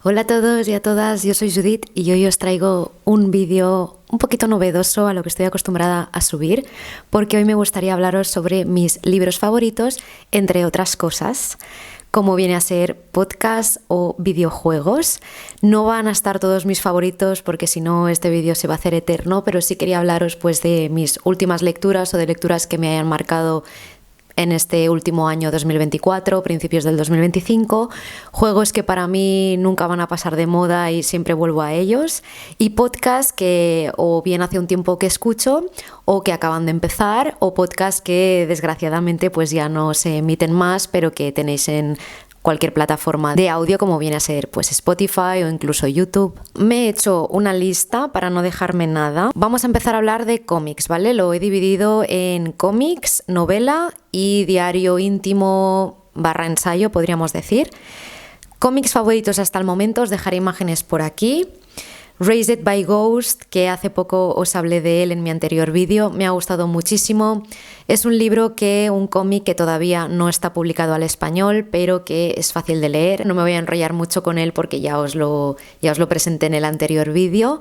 Hola a todos y a todas, yo soy Judith y hoy os traigo un vídeo un poquito novedoso a lo que estoy acostumbrada a subir, porque hoy me gustaría hablaros sobre mis libros favoritos, entre otras cosas, como viene a ser podcast o videojuegos. No van a estar todos mis favoritos porque si no este vídeo se va a hacer eterno, pero sí quería hablaros pues de mis últimas lecturas o de lecturas que me hayan marcado en este último año 2024, principios del 2025, juegos que para mí nunca van a pasar de moda y siempre vuelvo a ellos, y podcasts que o bien hace un tiempo que escucho o que acaban de empezar, o podcasts que desgraciadamente pues ya no se emiten más, pero que tenéis en cualquier plataforma de audio como viene a ser pues Spotify o incluso YouTube. Me he hecho una lista para no dejarme nada. Vamos a empezar a hablar de cómics, ¿vale? Lo he dividido en cómics, novela y diario íntimo / ensayo, podríamos decir. Cómics favoritos hasta el momento, os dejaré imágenes por aquí. Raised by Ghost, que hace poco os hablé de él en mi anterior vídeo, me ha gustado muchísimo. Es un cómic que todavía no está publicado al español, pero que es fácil de leer. No me voy a enrollar mucho con él porque ya os lo presenté en el anterior vídeo.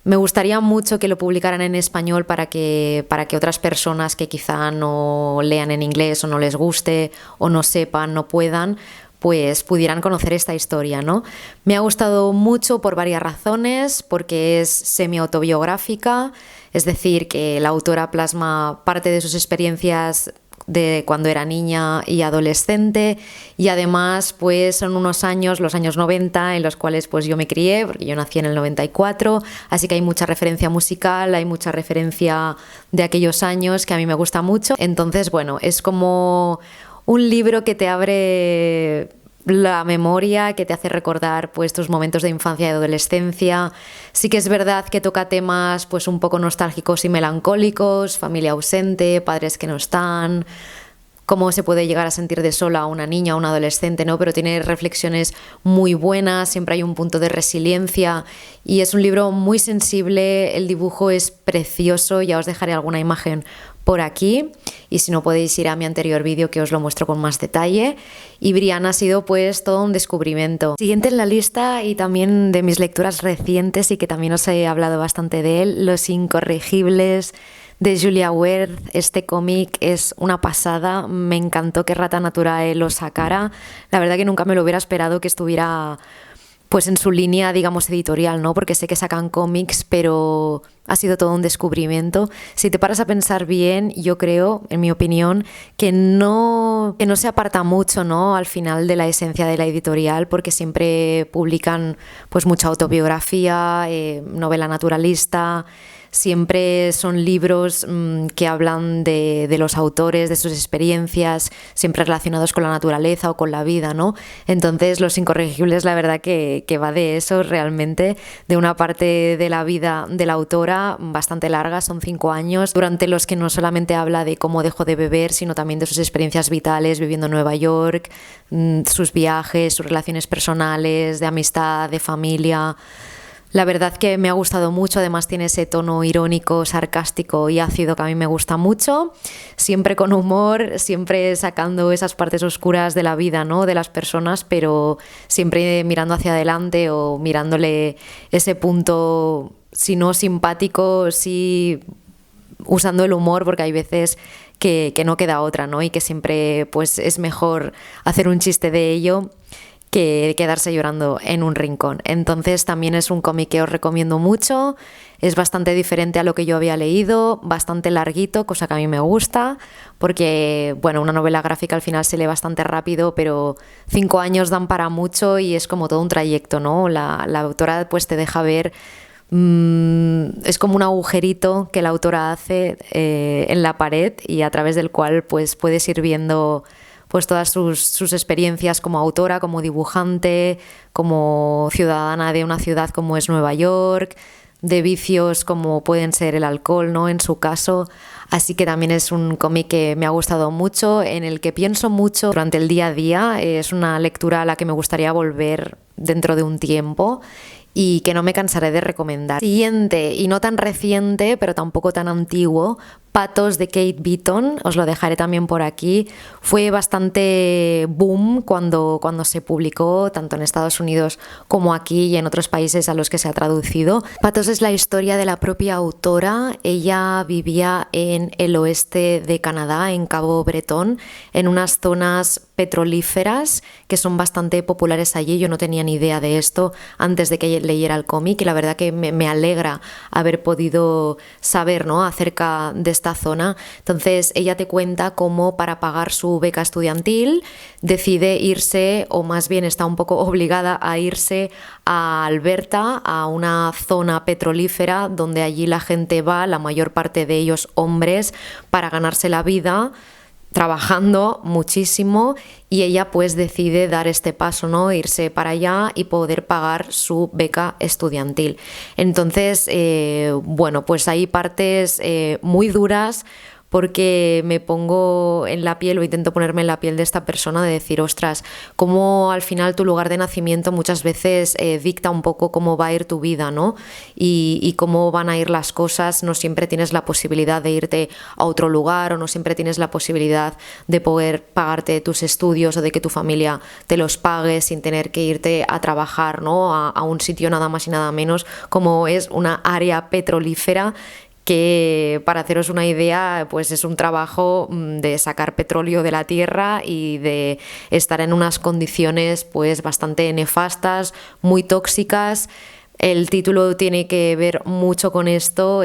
Me gustaría mucho que lo publicaran en español para que otras personas que quizá no lean en inglés o no les guste o no sepan, no puedan, pues pudieran conocer esta historia, ¿no? Me ha gustado mucho por varias razones, porque es semi-autobiográfica, es decir, que la autora plasma parte de sus experiencias de cuando era niña y adolescente, y además pues son unos años, los años 90, en los cuales pues yo me crié, porque yo nací en el 94, así que hay mucha referencia musical, hay mucha referencia de aquellos años que a mí me gusta mucho. Entonces, bueno, es como un libro que te abre la memoria, que te hace recordar pues tus momentos de infancia y de adolescencia. Sí que es verdad que toca temas pues un poco nostálgicos y melancólicos, familia ausente, padres que no están, cómo se puede llegar a sentir de sola a una niña o un adolescente, ¿no? Pero tiene reflexiones muy buenas, siempre hay un punto de resiliencia y es un libro muy sensible, el dibujo es precioso, ya os dejaré alguna imagen por aquí y si no podéis ir a mi anterior vídeo que os lo muestro con más detalle. Y Brian ha sido pues todo un descubrimiento. Siguiente en la lista y también de mis lecturas recientes y que también os he hablado bastante de él, Los Incorregibles de Julia Ward. Este cómic es una pasada, me encantó que Rata Naturae lo sacara, la verdad que nunca me lo hubiera esperado que estuviera pues en su línea, digamos, editorial, ¿no? Porque sé que sacan cómics, pero ha sido todo un descubrimiento. Si te paras a pensar bien, yo creo, en mi opinión, que no se aparta mucho, ¿no? Al final de la esencia de la editorial, porque siempre publican pues mucha autobiografía, novela naturalista. Siempre son libros que hablan de los autores, de sus experiencias, siempre relacionados con la naturaleza o con la vida, ¿no? Entonces, Los Incorregibles, la verdad que va de eso realmente, de una parte de la vida de la autora bastante larga, son 5 años, durante los que no solamente habla de cómo dejó de beber, sino también de sus experiencias vitales viviendo en Nueva York, sus viajes, sus relaciones personales, de amistad, de familia. La verdad que me ha gustado mucho, además tiene ese tono irónico, sarcástico y ácido que a mí me gusta mucho, siempre con humor, siempre sacando esas partes oscuras de la vida, ¿no? De las personas, pero siempre mirando hacia adelante o mirándole ese punto, si no simpático, sí usando el humor, porque hay veces que no queda otra, ¿no? Y que siempre pues es mejor hacer un chiste de ello que quedarse llorando en un rincón. Entonces también es un cómic que os recomiendo mucho, es bastante diferente a lo que yo había leído, bastante larguito, cosa que a mí me gusta, porque bueno, una novela gráfica al final se lee bastante rápido, pero 5 años dan para mucho y es como todo un trayecto, ¿no? La autora pues te deja ver, es como un agujerito que la autora hace en la pared y a través del cual pues puedes ir viendo pues todas sus experiencias como autora, como dibujante, como ciudadana de una ciudad como es Nueva York, de vicios como pueden ser el alcohol, ¿no? En su caso. Así que también es un cómic que me ha gustado mucho, en el que pienso mucho durante el día a día. Es una lectura a la que me gustaría volver dentro de un tiempo y que no me cansaré de recomendar. Siguiente, y no tan reciente, pero tampoco tan antiguo, Patos de Kate Beaton, os lo dejaré también por aquí. Fue bastante boom cuando se publicó, tanto en Estados Unidos como aquí y en otros países a los que se ha traducido. Patos es la historia de la propia autora. Ella vivía en el oeste de Canadá, en Cabo Bretón, en unas zonas petrolíferas que son bastante populares allí. Yo no tenía ni idea de esto antes de que leyera el cómic y la verdad que me alegra haber podido saber, ¿no?, acerca de esta zona. Entonces ella te cuenta cómo para pagar su beca estudiantil decide irse, o más bien está un poco obligada a irse a Alberta, a una zona petrolífera donde allí la gente va, la mayor parte de ellos hombres, para ganarse la vida trabajando muchísimo, y ella pues decide dar este paso, ¿no? Irse para allá y poder pagar su beca estudiantil. Entonces, bueno, pues hay partes muy duras, porque me pongo en la piel o intento ponerme en la piel de esta persona, de decir, ostras, cómo al final tu lugar de nacimiento muchas veces dicta un poco cómo va a ir tu vida, ¿no? Y cómo van a ir las cosas. No siempre tienes la posibilidad de irte a otro lugar, o no siempre tienes la posibilidad de poder pagarte tus estudios o de que tu familia te los pague sin tener que irte a trabajar, ¿no? A un sitio nada más y nada menos como es una área petrolífera, que para haceros una idea, pues es un trabajo de sacar petróleo de la tierra y de estar en unas condiciones pues bastante nefastas, muy tóxicas. El título tiene que ver mucho con esto.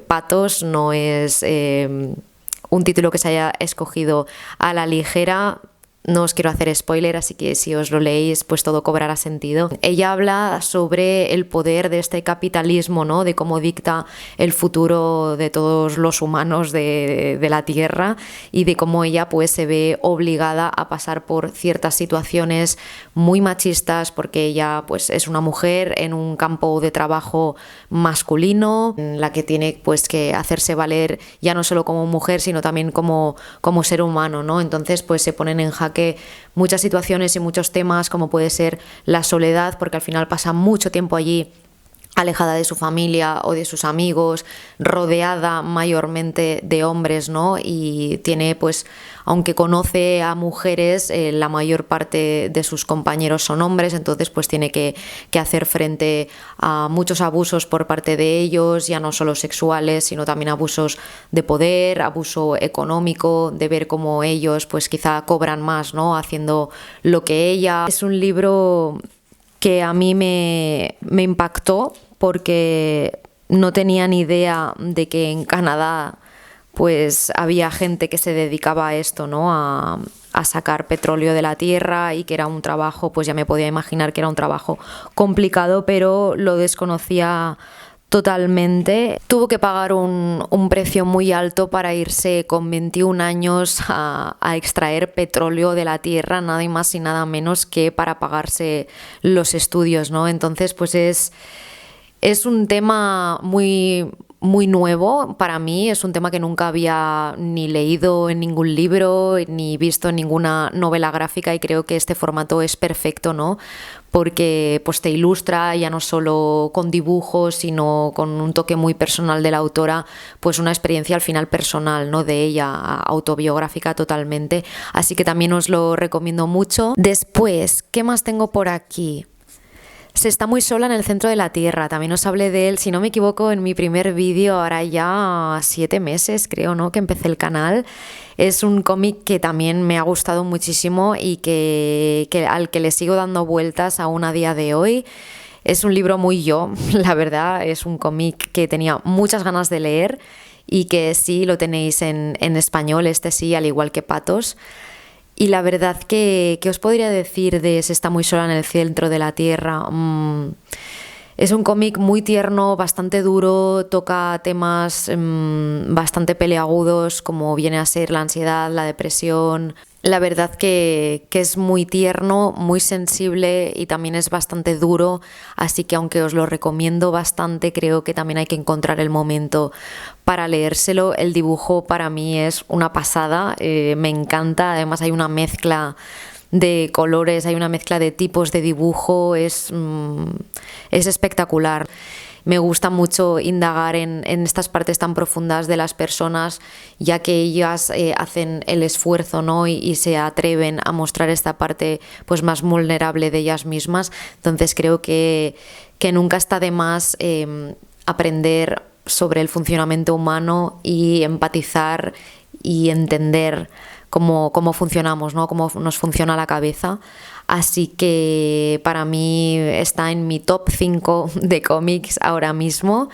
Patos no es un título que se haya escogido a la ligera. No os quiero hacer spoiler, así que si os lo leéis, pues todo cobrará sentido. Ella habla sobre el poder de este capitalismo, ¿no? De cómo dicta el futuro de todos los humanos de la Tierra, y de cómo ella pues se ve obligada a pasar por ciertas situaciones muy machistas, porque ella pues es una mujer en un campo de trabajo masculino, en la que tiene pues que hacerse valer ya no solo como mujer, sino también como ser humano, ¿no? Entonces pues se ponen en jaque muchas situaciones y muchos temas, como puede ser la soledad, porque al final pasa mucho tiempo allí alejada de su familia o de sus amigos, rodeada mayormente de hombres, ¿no? Y tiene, pues, aunque conoce a mujeres, la mayor parte de sus compañeros son hombres, entonces pues tiene que hacer frente a muchos abusos por parte de ellos, ya no solo sexuales, sino también abusos de poder, abuso económico, de ver cómo ellos pues quizá cobran más, ¿no? Haciendo lo que ella. Es un libro que a mí me impactó porque no tenía ni idea de que en Canadá pues había gente que se dedicaba a esto, ¿no? A sacar petróleo de la tierra, y que era un trabajo, pues ya me podía imaginar que era un trabajo complicado, pero lo desconocía totalmente. Tuvo que pagar un precio muy alto para irse con 21 años a extraer petróleo de la tierra, nada más y nada menos que para pagarse los estudios, ¿no? Entonces, pues es un tema muy nuevo para mí, es un tema que nunca había ni leído en ningún libro ni visto en ninguna novela gráfica, y creo que este formato es perfecto, ¿no? Porque pues te ilustra ya no solo con dibujos, sino con un toque muy personal de la autora, pues una experiencia al final personal, ¿no? De ella, autobiográfica totalmente, así que también os lo recomiendo mucho. Después, ¿qué más tengo por aquí? Se está muy sola en el centro de la Tierra, también os hablé de él, si no me equivoco, en mi primer vídeo, ahora ya 7 meses creo, ¿no?, que empecé el canal. Es un cómic que también me ha gustado muchísimo y al que le sigo dando vueltas aún a día de hoy. Es un libro muy yo, la verdad, es un cómic que tenía muchas ganas de leer y que sí lo tenéis en español, este sí, al igual que Patos. Y la verdad que os podría decir de Se está muy sola en el centro de la Tierra. Es un cómic muy tierno, bastante duro, toca temas bastante peliagudos, como viene a ser la ansiedad, la depresión. La verdad que es muy tierno, muy sensible y también es bastante duro, así que aunque os lo recomiendo bastante, creo que también hay que encontrar el momento para leérselo. El dibujo para mí es una pasada, me encanta, además hay una mezcla de colores, hay una mezcla de tipos de dibujo, es espectacular. Me gusta mucho indagar en estas partes tan profundas de las personas, ya que ellas hacen el esfuerzo, ¿no? y se atreven a mostrar esta parte pues más vulnerable de ellas mismas. Entonces creo que nunca está de más aprender sobre el funcionamiento humano y empatizar y entender cómo funcionamos, ¿no? Cómo nos funciona la cabeza. Así que para mí está en mi top 5 de cómics ahora mismo,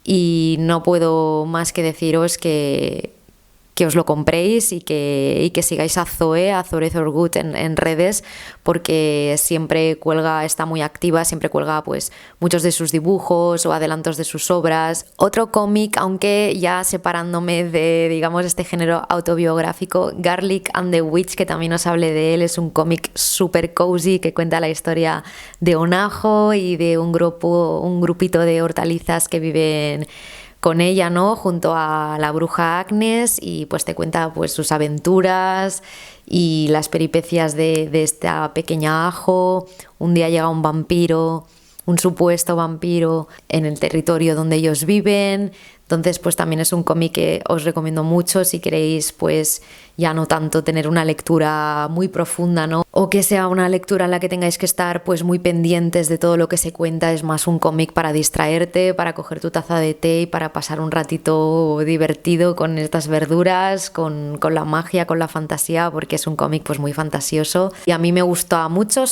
y no puedo más que deciros que os lo compréis y que sigáis a Zoe Thorgood en redes, porque siempre cuelga, está muy activa, siempre cuelga pues muchos de sus dibujos o adelantos de sus obras. Otro cómic, aunque ya separándome de, digamos, este género autobiográfico, Garlic and the Witch, que también os hablé de él, es un cómic súper cozy que cuenta la historia de un ajo y de un grupito de hortalizas que viven con ella, ¿no?, junto a la bruja Agnes, y pues te cuenta pues sus aventuras y las peripecias de esta pequeña ajo. Un día llega un vampiro, un supuesto vampiro, en el territorio donde ellos viven. Entonces pues también es un cómic que os recomiendo mucho si queréis pues ya no tanto tener una lectura muy profunda, ¿no?, o que sea una lectura en la que tengáis que estar pues muy pendientes de todo lo que se cuenta. Es más un cómic para distraerte, para coger tu taza de té y para pasar un ratito divertido con estas verduras, con la magia, con la fantasía, porque es un cómic pues muy fantasioso y a mí me gusta mucho.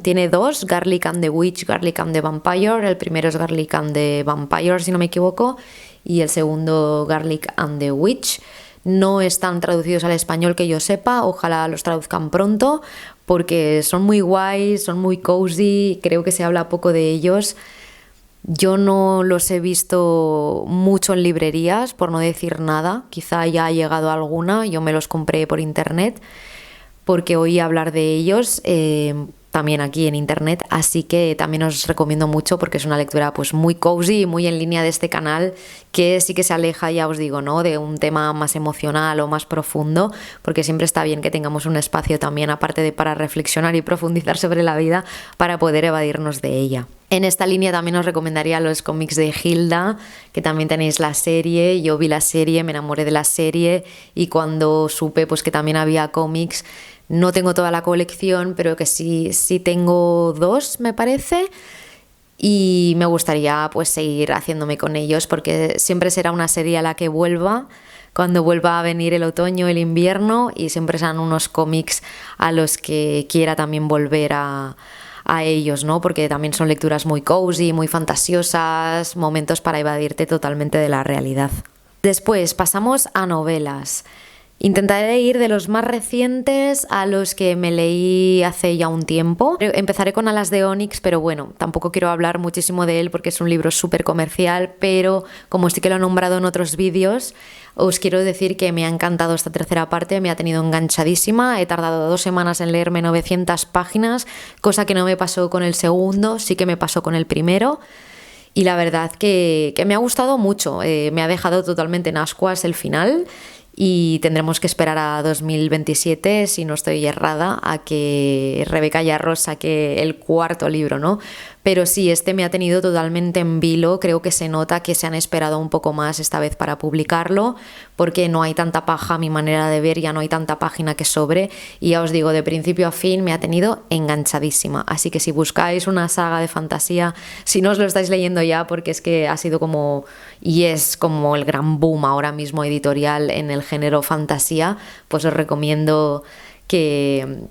Tiene dos, Garlic and the Witch, Garlic and the Vampire. El primero es Garlic and the Vampire, si no me equivoco, y el segundo Garlic and the Witch. No están traducidos al español que yo sepa, ojalá los traduzcan pronto, porque son muy guays, son muy cozy, creo que se habla poco de ellos. Yo no los he visto mucho en librerías, por no decir nada, quizá ya ha llegado alguna, yo me los compré por internet porque oí hablar de ellos también aquí en internet, así que también os recomiendo mucho porque es una lectura pues muy cozy y muy en línea de este canal, que sí que se aleja, ya os digo, ¿no?, de un tema más emocional o más profundo, porque siempre está bien que tengamos un espacio también, aparte de para reflexionar y profundizar sobre la vida, para poder evadirnos de ella. En esta línea también os recomendaría los cómics de Hilda, que también tenéis la serie. Yo vi la serie, me enamoré de la serie, y cuando supe pues que también había cómics, no tengo toda la colección, pero que sí tengo 2, me parece, y me gustaría pues seguir haciéndome con ellos, porque siempre será una serie a la que vuelva cuando vuelva a venir el otoño, el invierno, y siempre serán unos cómics a los que quiera también volver a a ellos, ¿no? Porque también son lecturas muy cozy, muy fantasiosas, momentos para evadirte totalmente de la realidad. Después pasamos a novelas. Intentaré ir de los más recientes a los que me leí hace ya un tiempo. Empezaré con Alas de Onix, pero bueno, tampoco quiero hablar muchísimo de él porque es un libro súper comercial, pero como sí que lo he nombrado en otros vídeos, os quiero decir que me ha encantado esta tercera parte, me ha tenido enganchadísima. He tardado 2 semanas en leerme 900 páginas, cosa que no me pasó con el segundo, sí que me pasó con el primero. Y la verdad que me ha gustado mucho, me ha dejado totalmente en ascuas el final. Y tendremos que esperar a 2027, si no estoy errada, a que Rebeca Yarros saque el 4º libro, ¿no? Pero sí, este me ha tenido totalmente en vilo. Creo que se nota que se han esperado un poco más esta vez para publicarlo, porque no hay tanta paja a mi manera de ver, ya no hay tanta página que sobre. Y ya os digo, de principio a fin me ha tenido enganchadísima. Así que si buscáis una saga de fantasía, si no os lo estáis leyendo ya, porque es que ha sido como, y es como el gran boom ahora mismo editorial en el género fantasía, pues os recomiendo que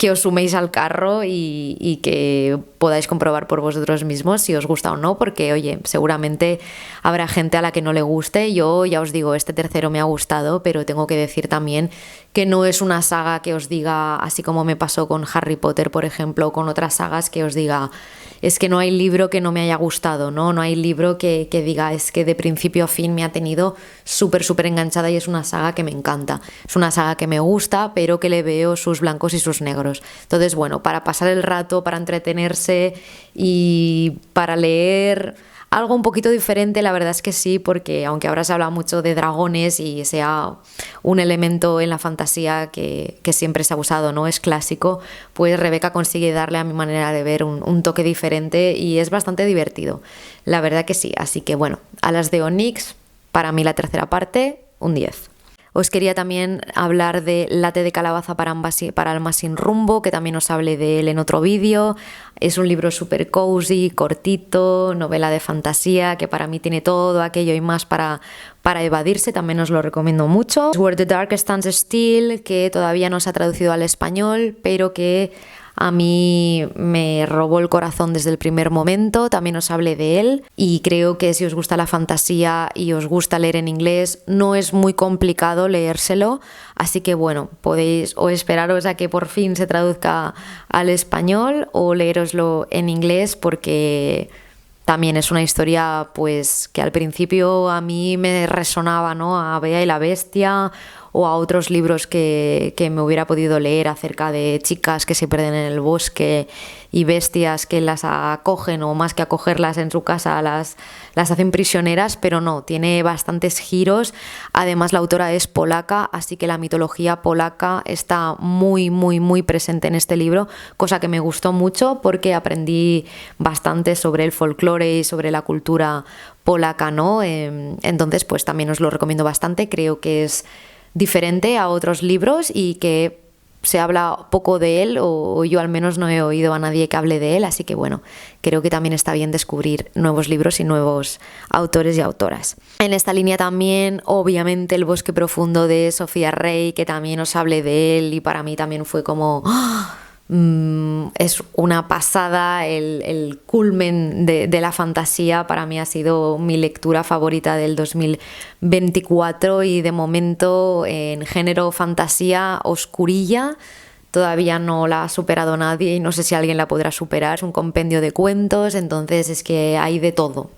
os suméis al carro y que podáis comprobar por vosotros mismos si os gusta o no, porque oye, seguramente habrá gente a la que no le guste. Yo ya os digo, este tercero me ha gustado, pero tengo que decir también que no es una saga que os diga, así como me pasó con Harry Potter, por ejemplo, o con otras sagas, que os diga, es que no hay libro que no me haya gustado, no hay libro que diga, es que de principio a fin me ha tenido súper enganchada y es una saga que me encanta. Es una saga que me gusta, pero que le veo sus blancos y sus negros. Entonces, bueno, para pasar el rato, para entretenerse y para leer algo un poquito diferente, la verdad es que sí, porque aunque ahora se habla mucho de dragones y sea un elemento en la fantasía que siempre se ha usado, ¿no? Es clásico, pues Rebeca consigue darle a mi manera de ver un toque diferente y es bastante divertido. La verdad que sí, así que bueno, Alas de Onix, para mí la tercera parte, un 10. Os quería también hablar de Latte de calabaza para almas sin rumbo, que también os hablé de él en otro vídeo. Es un libro súper cozy, cortito, novela de fantasía, que para mí tiene todo aquello y más para evadirse, también os lo recomiendo mucho. Where the Dark Stands Still, que todavía no se ha traducido al español, pero que a mí me robó el corazón desde el primer momento, también os hablé de él y creo que si os gusta la fantasía y os gusta leer en inglés no es muy complicado leérselo, así que bueno, podéis o esperaros a que por fin se traduzca al español o leéroslo en inglés porque también es una historia pues que al principio a mí me resonaba, ¿no? A Bella y la Bestia o a otros libros que me hubiera podido leer acerca de chicas que se pierden en el bosque y bestias que las acogen o más que acogerlas en su casa las hacen prisioneras, pero no, tiene bastantes giros. Además la autora es polaca, así que la mitología polaca está muy presente en este libro, cosa que me gustó mucho porque aprendí bastante sobre el folclore y sobre la cultura polaca, ¿no? Entonces pues también os lo recomiendo bastante, creo que es diferente a otros libros y que se habla poco de él o yo al menos no he oído a nadie que hable de él, así que bueno, creo que también está bien descubrir nuevos libros y nuevos autores y autoras. En esta línea también, obviamente, El bosque profundo de Sofía Rey, que también os hablé de él y para mí también fue como... es una pasada, el culmen de la fantasía. Para mí ha sido mi lectura favorita del 2024 y de momento en género fantasía oscurilla todavía no la ha superado nadie y no sé si alguien la podrá superar. Es un compendio de cuentos, entonces es que hay de todo.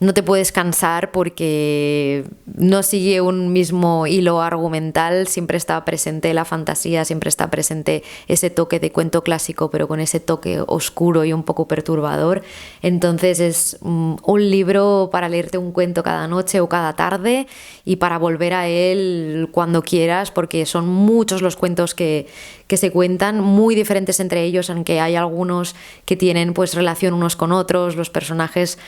No te puedes cansar porque no sigue un mismo hilo argumental, siempre está presente la fantasía, siempre está presente ese toque de cuento clásico, pero con ese toque oscuro y un poco perturbador. Entonces es un libro para leerte un cuento cada noche o cada tarde y para volver a él cuando quieras, porque son muchos los cuentos que se cuentan, muy diferentes entre ellos, aunque hay algunos que tienen pues relación unos con otros, los personajes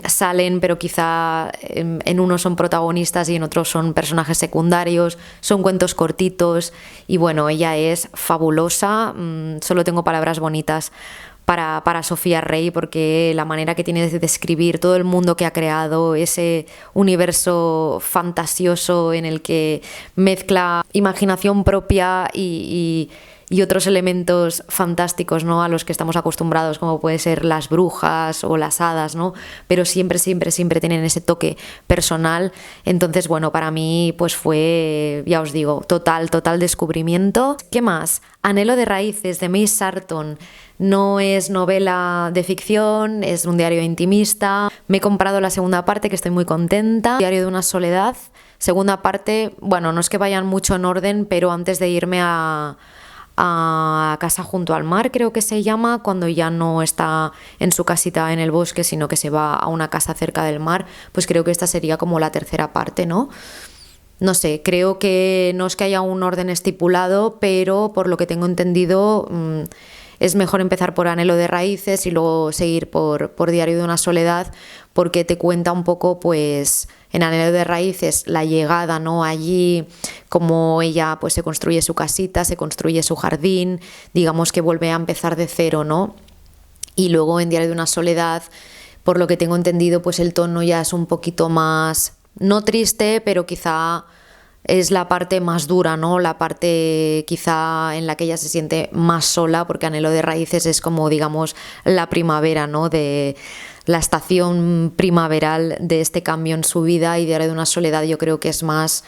salen, pero quizá en unos son protagonistas y en otros son personajes secundarios, son cuentos cortitos y bueno, ella es fabulosa, solo tengo palabras bonitas para Sofía Rey porque la manera que tiene de describir todo el mundo que ha creado, ese universo fantasioso en el que mezcla imaginación propia y y otros elementos fantásticos, ¿no? A los que estamos acostumbrados, como puede ser las brujas o las hadas, ¿no? Pero siempre, siempre, siempre tienen ese toque personal. Entonces, bueno, para mí pues fue, ya os digo, total descubrimiento. ¿Qué más? Anhelo de raíces, de May Sarton. No es novela de ficción, es un diario intimista. Me he comprado la segunda parte, que estoy muy contenta. Diario de una soledad. Segunda parte, bueno, no es que vayan mucho en orden, pero antes de irme a Casa junto al mar, creo que se llama, cuando ya no está en su casita en el bosque, sino que se va a una casa cerca del mar, pues creo que esta sería como la tercera parte, ¿no? No sé, creo que no es que haya un orden estipulado, pero por lo que tengo entendido, es mejor empezar por Anhelo de raíces y luego seguir por Diario de una soledad, porque te cuenta un poco, pues, en Anhelo de raíces la llegada, ¿no? Allí, cómo ella pues se construye su casita, se construye su jardín, digamos que vuelve a empezar de cero, ¿no? Y luego en Diario de una soledad, por lo que tengo entendido, pues el tono ya es un poquito más, no triste, pero quizá es la parte más dura, ¿no? La parte quizá en la que ella se siente más sola, porque Anhelo de raíces es como, digamos, la primavera, ¿no? De la estación primaveral de este cambio en su vida, y Diario de una soledad yo creo que es más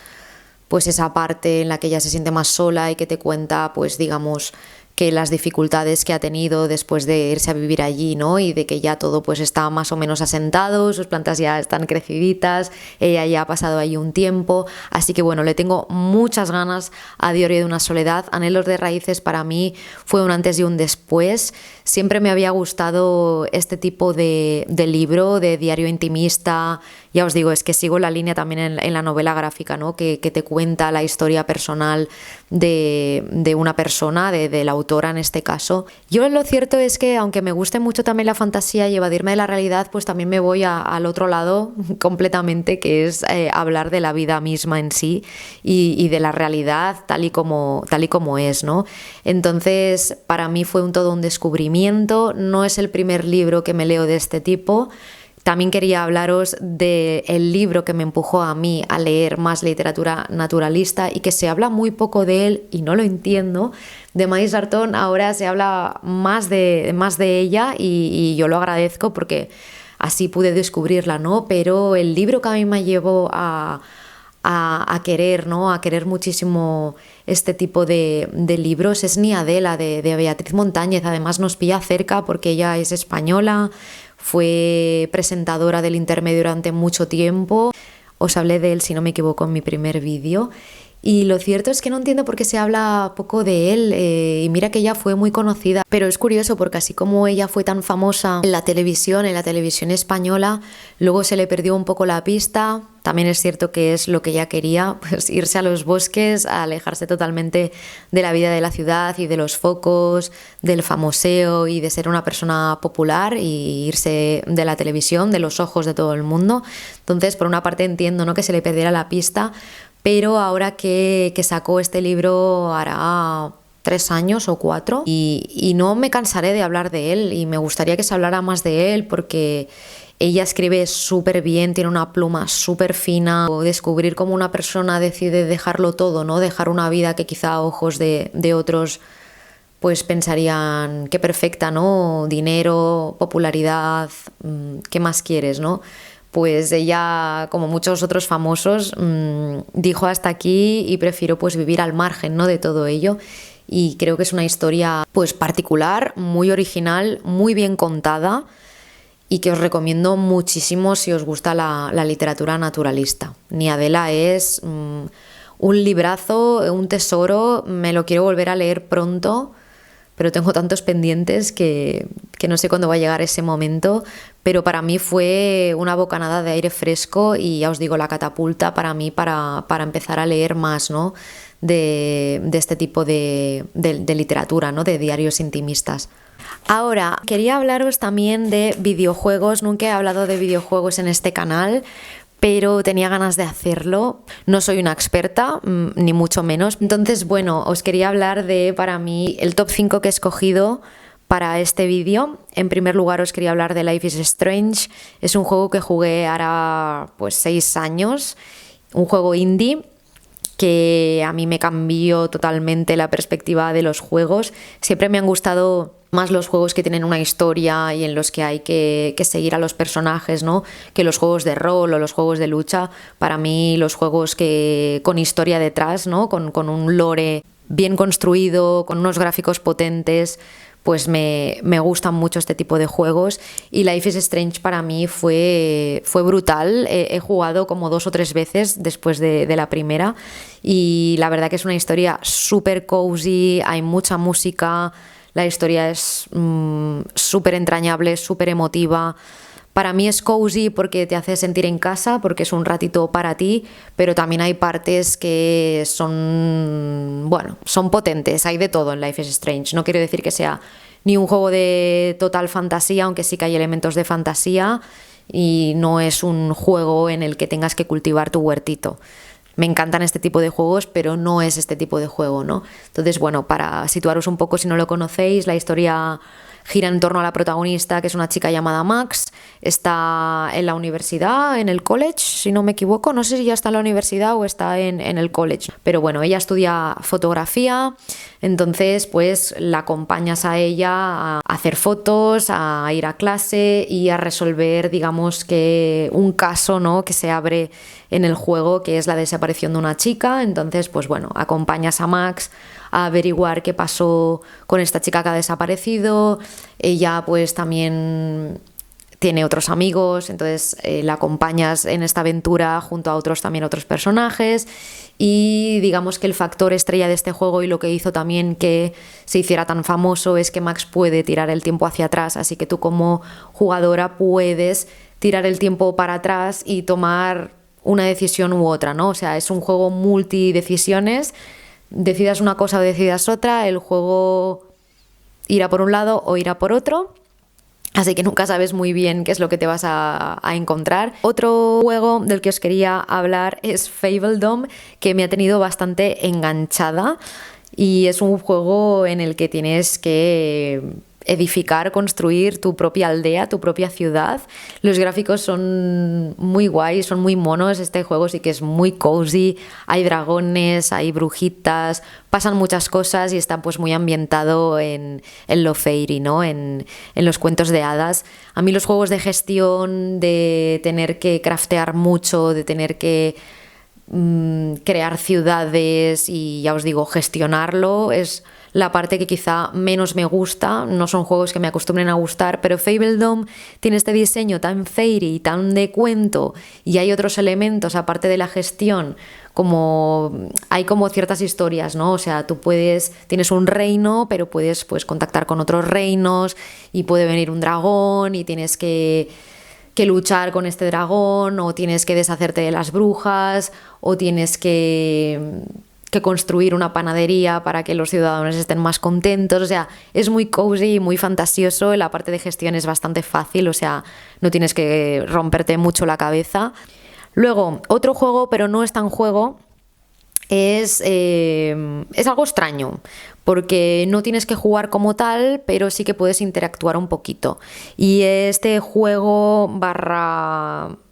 pues esa parte en la que ella se siente más sola y que te cuenta, pues digamos, que las dificultades que ha tenido después de irse a vivir allí, ¿no? Y de que ya todo pues está más o menos asentado, sus plantas ya están creciditas, ella ya ha pasado ahí un tiempo, así que bueno, le tengo muchas ganas a Diario de una soledad. Anhelos de raíces para mí fue un antes y un después. Siempre me había gustado este tipo de libro, de diario intimista. Ya os digo, es que sigo la línea también en la novela gráfica, ¿no? Que te cuenta la historia personal de una persona, de la autora en este caso. Yo lo cierto es que, aunque me guste mucho también la fantasía y evadirme de la realidad, pues también me voy al otro lado completamente, que es hablar de la vida misma en sí y de la realidad tal y como es, ¿no? Entonces, para mí fue todo un descubrimiento. No es el primer libro que me leo de este tipo. También quería hablaros del libro que me empujó a mí a leer más literatura naturalista y que se habla muy poco de él y no lo entiendo. De May Sarton ahora se habla más de ella y yo lo agradezco porque así pude descubrirla, ¿no? Pero el libro que a mí me llevó a querer, ¿no? A querer muchísimo este tipo de libros es Ni Adela, de Beatriz Montañez. Además nos pilla cerca porque ella es española. Fue presentadora del Intermedio durante mucho tiempo. Os hablé de él, si no me equivoco, en mi primer vídeo. Y lo cierto es que no entiendo por qué se habla poco de él. Y mira que ella fue muy conocida. Pero es curioso porque así como ella fue tan famosa en la televisión española, luego se le perdió un poco la pista. También es cierto que es lo que ella quería, pues irse a los bosques, a alejarse totalmente de la vida de la ciudad y de los focos, del famoseo y de ser una persona popular, y irse de la televisión, de los ojos de todo el mundo. Entonces, por una parte entiendo, ¿no?, que se le perdiera la pista, pero ahora que sacó este libro hará 3 años o 4 y no me cansaré de hablar de él, y me gustaría que se hablara más de él porque ella escribe súper bien, tiene una pluma súper fina. O descubrir cómo una persona decide dejarlo todo, ¿no? Dejar una vida que quizá a ojos de otros pues pensarían qué perfecta, ¿no? Dinero, popularidad, ¿qué más quieres, no? Pues ella, como muchos otros famosos, dijo hasta aquí y prefiero pues vivir al margen, ¿no?, de todo ello. Y creo que es una historia pues particular, muy original, muy bien contada, y que os recomiendo muchísimo si os gusta la literatura naturalista. Ni Adela es un librazo, un tesoro. Me lo quiero volver a leer pronto, pero tengo tantos pendientes que no sé cuándo va a llegar ese momento. Pero para mí fue una bocanada de aire fresco y ya os digo, la catapulta para mí para empezar a leer más, ¿no?, de este tipo de literatura, ¿no?, de diarios intimistas. Ahora, quería hablaros también de videojuegos. Nunca he hablado de videojuegos en este canal, pero tenía ganas de hacerlo. No soy una experta, ni mucho menos. Entonces, bueno, os quería hablar de, para mí, el top 5 que he escogido para este vídeo. En primer lugar, os quería hablar de Life is Strange. Es un juego que jugué ahora pues 6 años, un juego indie. que a mí me cambió totalmente la perspectiva de los juegos. Siempre me han gustado más los juegos que tienen una historia y en los que hay que seguir a los personajes, ¿no? Que los juegos de rol o los juegos de lucha. Para mí los juegos que con historia detrás, ¿no? Con un lore bien construido, con unos gráficos potentes, pues me gustan mucho este tipo de juegos. Y Life is Strange para mí fue brutal. He jugado como 2 o 3 veces después de la primera y la verdad que es una historia súper cozy, hay mucha música, la historia es súper entrañable, súper emotiva. Para mí es cozy porque te hace sentir en casa, porque es un ratito para ti, pero también hay partes que son potentes, hay de todo en Life is Strange. No quiero decir que sea ni un juego de total fantasía, aunque sí que hay elementos de fantasía, y no es un juego en el que tengas que cultivar tu huertito. Me encantan este tipo de juegos, pero no es este tipo de juego, ¿no? Entonces, bueno, para situaros un poco si no lo conocéis, la historia gira en torno a la protagonista, que es una chica llamada Max. Está en la universidad, en el college, si no me equivoco. No sé si ya está en la universidad o está en el college. Pero bueno, ella estudia fotografía, entonces pues la acompañas a ella a hacer fotos, a ir a clase y a resolver, digamos que un caso, ¿no?, que se abre en el juego, que es la desaparición de una chica. Entonces, pues bueno, acompañas a Max a averiguar qué pasó con esta chica que ha desaparecido. Ella pues también tiene otros amigos, entonces la acompañas en esta aventura junto a otros personajes. Y digamos que el factor estrella de este juego y lo que hizo también que se hiciera tan famoso es que Max puede tirar el tiempo hacia atrás, así que tú como jugadora puedes tirar el tiempo para atrás y tomar una decisión u otra, ¿no? O sea, es un juego multidecisiones. Decidas una cosa o decidas otra, el juego irá por un lado o irá por otro, así que nunca sabes muy bien qué es lo que te vas a encontrar. Otro juego del que os quería hablar es Fabledom, que me ha tenido bastante enganchada y es un juego en el que tienes que edificar, construir tu propia aldea, tu propia ciudad. Los gráficos son muy guays, son muy monos. Este juego sí que es muy cozy, hay dragones, hay brujitas, pasan muchas cosas y está pues muy ambientado en lo fairy, ¿no? En los cuentos de hadas. A mí los juegos de gestión, de tener que craftear mucho, de tener que crear ciudades y, ya os digo, gestionarlo es la parte que quizá menos me gusta. No son juegos que me acostumbren a gustar, pero Fabledom tiene este diseño tan fairy, tan de cuento, y hay otros elementos aparte de la gestión, hay como ciertas historias, ¿no? O sea, tienes un reino, pero puedes pues contactar con otros reinos y puede venir un dragón y tienes que luchar con este dragón, o tienes que deshacerte de las brujas, o tienes que construir una panadería para que los ciudadanos estén más contentos. O sea, es muy cozy y muy fantasioso. La parte de gestión es bastante fácil, o sea, no tienes que romperte mucho la cabeza. Luego, otro juego, pero no es tan juego, es algo extraño, porque no tienes que jugar como tal, pero sí que puedes interactuar un poquito. Y este juego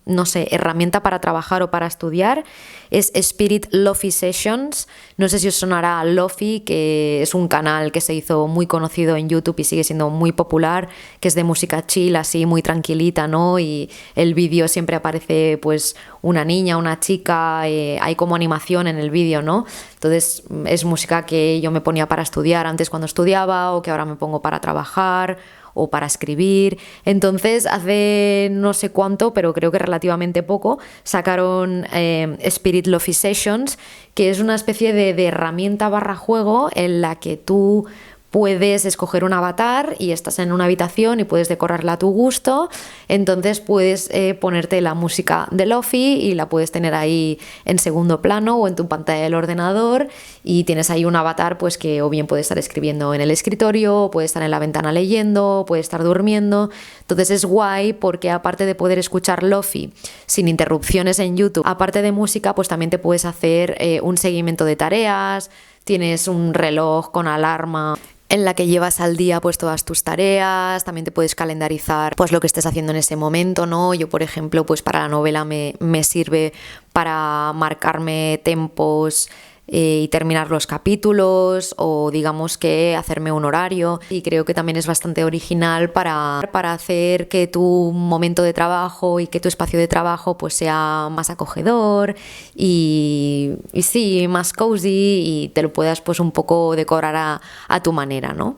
no sé, herramienta para trabajar o para estudiar es Spirit Lofi Sessions. No sé si os sonará Lofi, que es un canal que se hizo muy conocido en YouTube y sigue siendo muy popular, que es de música chill, así muy tranquilita, ¿no? Y el vídeo siempre aparece pues una niña, una chica, hay como animación en el vídeo, ¿no? Entonces es música que yo me ponía para estudiar antes cuando estudiaba, o que ahora me pongo para trabajar o para escribir. Entonces hace no sé cuánto, pero creo que relativamente poco, sacaron Spirit Lofi Sessions, que es una especie de herramienta barra juego en la que tú puedes escoger un avatar y estás en una habitación y puedes decorarla a tu gusto. Entonces puedes ponerte la música de Lofi y la puedes tener ahí en segundo plano o en tu pantalla del ordenador, y tienes ahí un avatar pues que o bien puede estar escribiendo en el escritorio, o puede estar en la ventana leyendo, o puede estar durmiendo. Entonces es guay porque aparte de poder escuchar Lofi sin interrupciones en YouTube, aparte de música, pues también te puedes hacer un seguimiento de tareas. tienes un reloj con alarma en la que llevas al día pues todas tus tareas, también te puedes calendarizar pues lo que estés haciendo en ese momento, ¿no? Yo, por ejemplo, pues para la novela me sirve para marcarme tempos y terminar los capítulos, o digamos que hacerme un horario, y creo que también es bastante original para hacer que tu momento de trabajo y que tu espacio de trabajo pues sea más acogedor y sí, más cozy, y te lo puedas pues un poco decorar a tu manera, ¿no?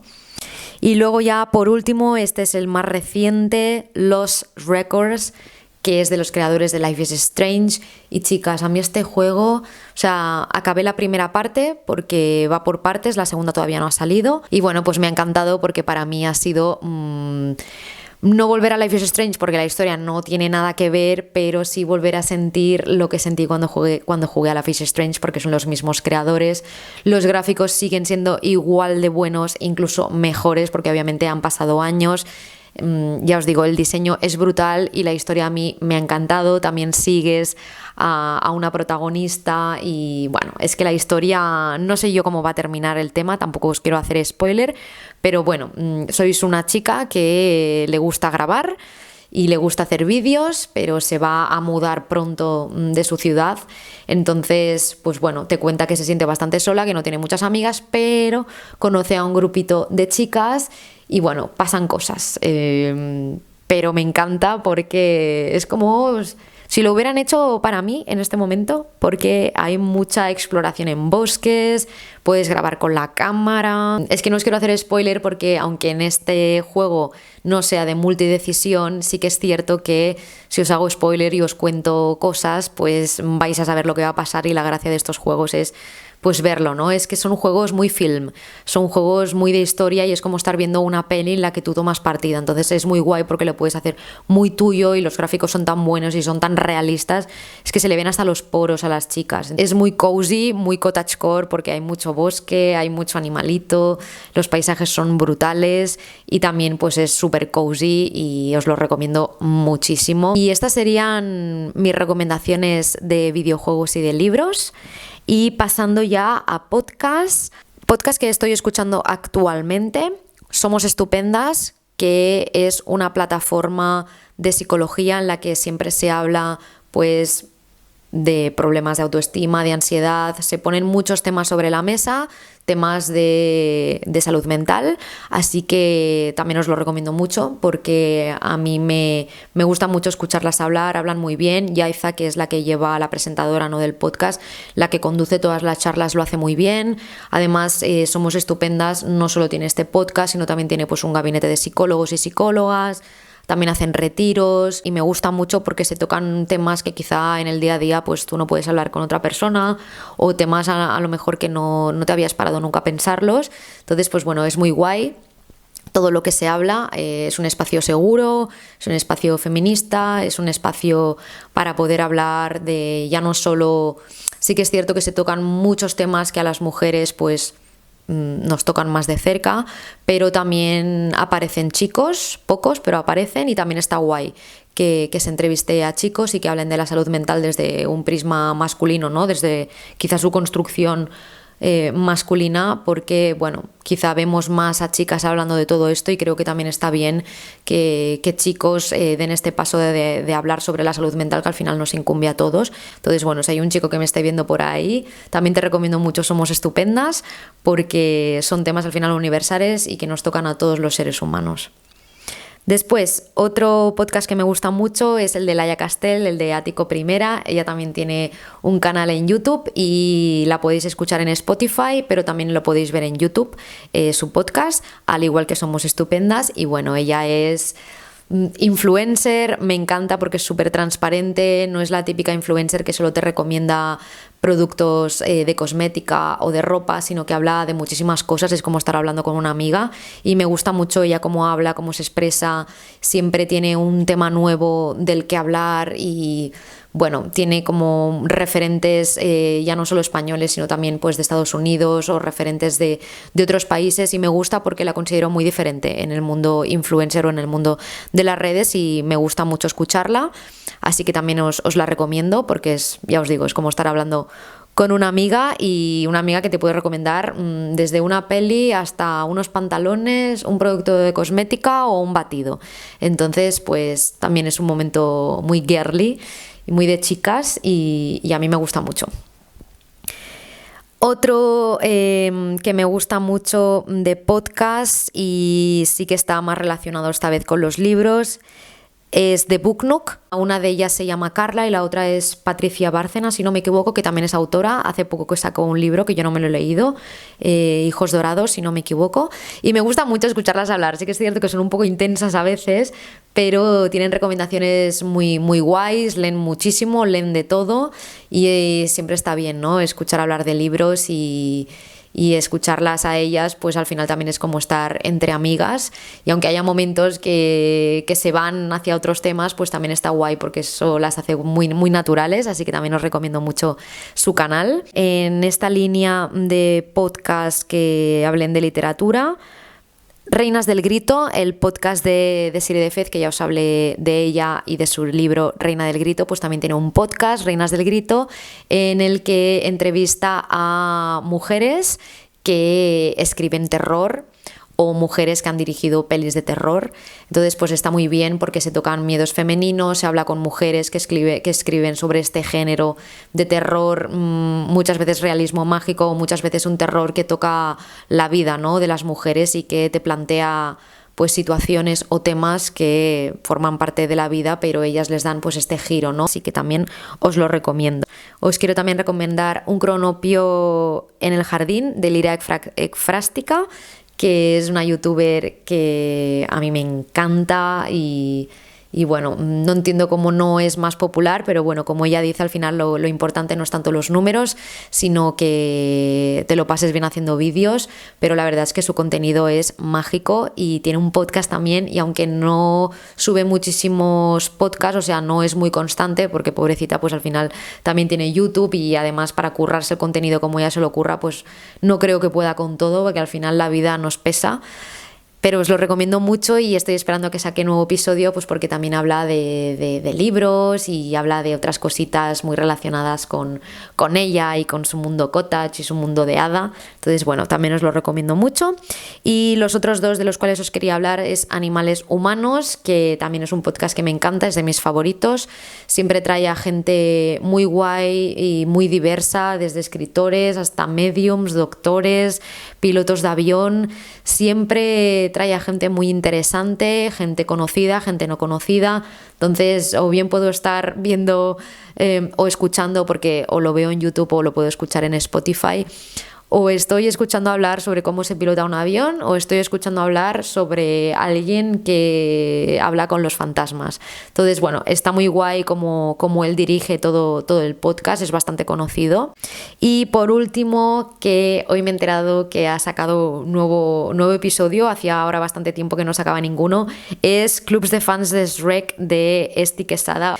Y luego ya por último, este es el más reciente, Lost Records, que es de los creadores de Life is Strange. Y chicas, a mí este juego, o sea, acabé la primera parte porque va por partes, la segunda todavía no ha salido, y bueno, pues me ha encantado porque para mí ha sido no volver a Life is Strange porque la historia no tiene nada que ver, pero sí volver a sentir lo que sentí cuando jugué a Life is Strange, porque son los mismos creadores. Los gráficos siguen siendo igual de buenos, incluso mejores, porque obviamente han pasado años. Ya os digo, el diseño es brutal y la historia a mí me ha encantado. También sigues a una protagonista y bueno, es que la historia, no sé yo cómo va a terminar el tema, tampoco os quiero hacer spoiler, pero bueno, sois una chica que le gusta grabar y le gusta hacer vídeos, pero se va a mudar pronto de su ciudad. Entonces, pues bueno, te cuenta que se siente bastante sola, que no tiene muchas amigas, pero conoce a un grupito de chicas y bueno, pasan cosas. Pero me encanta porque es como si lo hubieran hecho para mí en este momento, porque hay mucha exploración en bosques, puedes grabar con la cámara. Es que no os quiero hacer spoiler porque aunque en este juego no sea de multidecisión, sí que es cierto que si os hago spoiler y os cuento cosas, pues vais a saber lo que va a pasar, y la gracia de estos juegos es pues verlo, ¿no? Es que son juegos muy film, son juegos muy de historia y es como estar viendo una peli en la que tú tomas partida. Entonces es muy guay porque lo puedes hacer muy tuyo y los gráficos son tan buenos y son tan realistas, es que se le ven hasta los poros a las chicas. Es muy cozy, muy cottagecore porque hay mucho bosque, hay mucho animalito, los paisajes son brutales y también pues es súper cozy y os lo recomiendo muchísimo. Y estas serían mis recomendaciones de videojuegos y de libros. Y pasando ya a podcast que estoy escuchando actualmente, Somos Estupendas, que es una plataforma de psicología en la que siempre se habla pues de problemas de autoestima, de ansiedad, se ponen muchos temas sobre la mesa, temas de salud mental, así que también os lo recomiendo mucho porque a mí me gusta mucho escucharlas hablar, hablan muy bien. Yaiza, que es la que lleva, la presentadora, ¿no?, del podcast, la que conduce todas las charlas, lo hace muy bien. Además, Somos Estupendas no solo tiene este podcast, sino también tiene pues un gabinete de psicólogos y psicólogas. También hacen retiros y me gusta mucho porque se tocan temas que quizá en el día a día pues tú no puedes hablar con otra persona, o temas a lo mejor que no te habías parado nunca a pensarlos. Entonces, pues bueno, es muy guay. Todo lo que se habla es un espacio seguro, es un espacio feminista, es un espacio para poder hablar de ya no solo... Sí que es cierto que se tocan muchos temas que a las mujeres pues nos tocan más de cerca, pero también aparecen chicos, pocos, pero aparecen, y también está guay que se entreviste a chicos y que hablen de la salud mental desde un prisma masculino, ¿no? Desde quizás su construcción masculina, porque bueno, quizá vemos más a chicas hablando de todo esto y creo que también está bien que chicos den este paso de hablar sobre la salud mental, que al final nos incumbe a todos. Entonces bueno, si hay un chico que me esté viendo por ahí, también te recomiendo mucho Somos Estupendas, porque son temas al final universales y que nos tocan a todos los seres humanos. Después, otro podcast que me gusta mucho es el de Laia Castel, el de Ático Primera. Ella también tiene un canal en YouTube y la podéis escuchar en Spotify, pero también lo podéis ver en YouTube, su podcast, al igual que Somos Estupendas. Y bueno, ella es influencer, me encanta porque es súper transparente, no es la típica influencer que solo te recomienda productos de cosmética o de ropa, sino que habla de muchísimas cosas. Es como estar hablando con una amiga y me gusta mucho ella cómo habla, cómo se expresa, siempre tiene un tema nuevo del que hablar y bueno, tiene como referentes ya no solo españoles, sino también pues de Estados Unidos o referentes de otros países, y me gusta porque la considero muy diferente en el mundo influencer o en el mundo de las redes, y me gusta mucho escucharla, así que también os la recomiendo porque es, ya os digo, es como estar hablando con una amiga, y una amiga que te puede recomendar desde una peli hasta unos pantalones, un producto de cosmética o un batido. Entonces, pues también es un momento muy girly y muy de chicas, y a mí me gusta mucho. Otro que me gusta mucho de podcast, y sí que está más relacionado esta vez con los libros, es The Book Nook. Una de ellas se llama Carla y la otra es Patricia Bárcena, si no me equivoco, que también es autora. Hace poco que sacó un libro que yo no me lo he leído, Hijos Dorados, si no me equivoco. Y me gusta mucho escucharlas hablar. Sí que es cierto que son un poco intensas a veces, pero tienen recomendaciones muy, muy guays, leen muchísimo, leen de todo, y siempre está bien, ¿no? Escuchar hablar de libros y escucharlas a ellas, pues al final también es como estar entre amigas, y aunque haya momentos que se van hacia otros temas, pues también está guay porque eso las hace muy, muy naturales, así que también os recomiendo mucho su canal. En esta línea de podcast que hablen de literatura, Reinas del Grito, el podcast de Sire de Fez, que ya os hablé de ella y de su libro Reina del Grito, pues también tiene un podcast, Reinas del Grito, en el que entrevista a mujeres que escriben terror o mujeres que han dirigido pelis de terror. Entonces, pues está muy bien porque se tocan miedos femeninos, se habla con mujeres que escriben sobre este género de terror, muchas veces realismo mágico, muchas veces un terror que toca la vida, ¿no?, de las mujeres, y que te plantea pues situaciones o temas que forman parte de la vida, pero ellas les dan pues este giro, ¿no? Así que también os lo recomiendo. Os quiero también recomendar Un cronopio en el jardín de Lira Ekfrástica, que es una youtuber que a mí me encanta, y bueno, no entiendo cómo no es más popular, pero bueno, como ella dice, al final lo importante no es tanto los números, sino que te lo pases bien haciendo vídeos, pero la verdad es que su contenido es mágico, y tiene un podcast también, y aunque no sube muchísimos podcasts, o sea, no es muy constante, porque pobrecita, pues al final también tiene YouTube, y además para currarse el contenido como ella se lo ocurra, pues no creo que pueda con todo, porque al final la vida nos pesa. Pero os lo recomiendo mucho, y estoy esperando a que saque nuevo episodio, pues porque también habla de libros, y habla de otras cositas muy relacionadas con ella y con su mundo cottage y su mundo de hada. Entonces, bueno, también os lo recomiendo mucho. Y los otros dos de los cuales os quería hablar es Animales Humanos, que también es un podcast que me encanta, es de mis favoritos. Siempre trae a gente muy guay y muy diversa, desde escritores hasta mediums, doctores, pilotos de avión. Siempre trae a gente muy interesante, gente conocida, gente no conocida. Entonces, o bien puedo estar viendo o escuchando, porque o lo veo en YouTube o lo puedo escuchar en Spotify, o estoy escuchando hablar sobre cómo se pilota un avión, o estoy escuchando hablar sobre alguien que habla con los fantasmas. Entonces, bueno, está muy guay como él dirige todo el podcast, es bastante conocido. Y por último, que hoy me he enterado que ha sacado nuevo episodio, hacía ahora bastante tiempo que no sacaba ninguno, es Clubs de Fans de Shrek de Esti Quesada.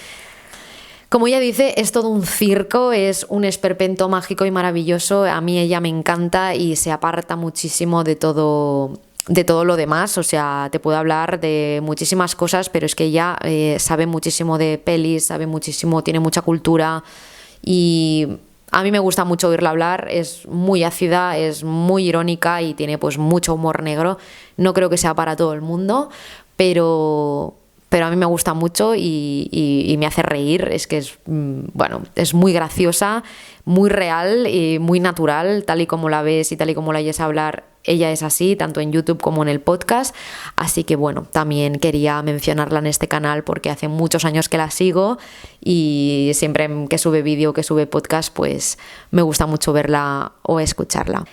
Como ella dice, es todo un circo, es un esperpento mágico y maravilloso. A mí ella me encanta y se aparta muchísimo de todo lo demás. O sea, te puedo hablar de muchísimas cosas, pero es que ella sabe muchísimo de pelis, sabe muchísimo, tiene mucha cultura, y a mí me gusta mucho oírla hablar. Es muy ácida, es muy irónica y tiene pues mucho humor negro. No creo que sea para todo el mundo, pero a mí me gusta mucho y me hace reír. Es que es muy graciosa, muy real y muy natural, tal y como la ves y tal y como la oyes hablar. Ella es así, tanto en YouTube como en el podcast. Así que bueno, también quería mencionarla en este canal porque hace muchos años que la sigo, y siempre que sube vídeo, que sube podcast, pues me gusta mucho verla o escucharla.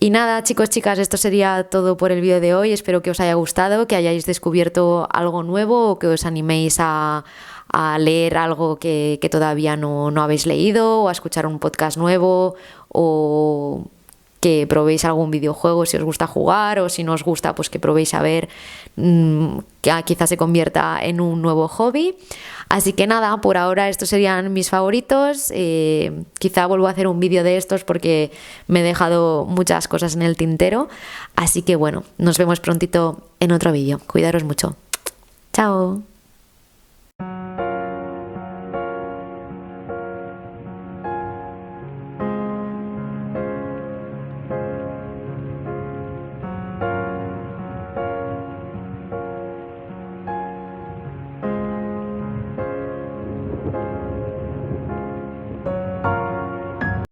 Y nada, chicos, chicas, esto sería todo por el vídeo de hoy. Espero que os haya gustado, que hayáis descubierto algo nuevo, o que os animéis a leer algo que todavía no habéis leído, o a escuchar un podcast nuevo, o que probéis algún videojuego si os gusta jugar, o si no os gusta, pues que probéis a ver, que quizás se convierta en un nuevo hobby. Así que nada, por ahora estos serían mis favoritos. Quizá vuelvo a hacer un vídeo de estos porque me he dejado muchas cosas en el tintero. Así que bueno, nos vemos prontito en otro vídeo. Cuidaros mucho.